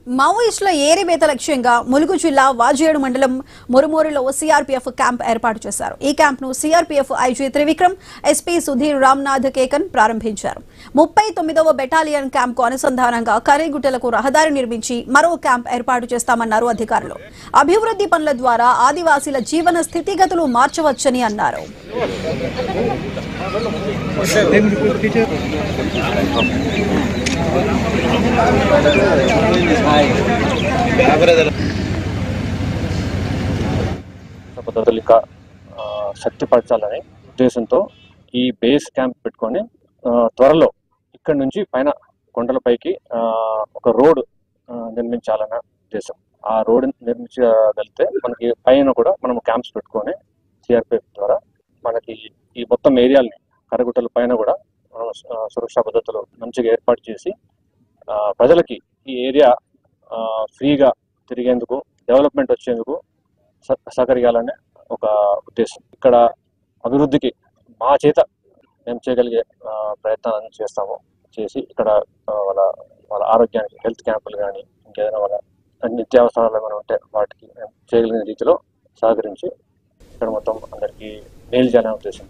మావోయిస్టుల ఏరివేత లక్ష్యంగా ములుగు జిల్లా వాజేడు మండలం మురుమూరులో సిఆర్పీఎఫ్ క్యాంప్ ఏర్పాటు చేశారు. ఈ క్యాంప్ను CRPF IG Trivikram, SP Sudheer Ramnath Kekan ప్రారంభించారు. 39వ బెటాలియన్ క్యాంప్కు అనుసంధానంగా కరీగుట్టలకు రహదారి నిర్మించి మరో క్యాంప్ ఏర్పాటు చేస్తామన్నారు అధికారులు. అభివృద్ధి పనుల ద్వారా ఆదివాసీల జీవన స్థితిగతులు మార్చవచ్చని అన్నారు. పద్ధతులు ఇంకా శక్తిపరచాలనే ఉద్దేశంతో ఈ బేస్ క్యాంప్ పెట్టుకొని త్వరలో ఇక్కడ నుంచి పైన కొండలపైకి ఒక రోడ్ నిర్మించాలన్న ఉద్దేశం. ఆ రోడ్ నిర్మించగలిగితే మనకి పైన కూడా మనం క్యాంప్స్ పెట్టుకొని సిఆర్పిఎఫ్ ద్వారా మనకి ఈ మొత్తం ఏరియాలని కరగుట్టల పైన కూడా సురక్షా పద్ధతులు మంచిగా ఏర్పాటు చేసి ప్రజలకి ఈ ఏరియా ఫ్రీగా తిరిగేందుకు, డెవలప్మెంట్ వచ్చేందుకు సహకరించాలనే ఒక ఉద్దేశం. ఇక్కడ అభివృద్ధికి మా చేత మేము చేయగలిగే ప్రయత్నాలను చేసి ఇక్కడ వాళ్ళ ఆరోగ్యానికి హెల్త్ క్యాంపులు కానీ ఇంకేదైనా వాళ్ళ నిత్యావసరాలు ఏమైనా ఉంటే వాటికి మేము చేయగలిగిన రీతిలో సహకరించి ఇక్కడ మొత్తం అందరికీ మేలు చేయాలనే ఉద్దేశం.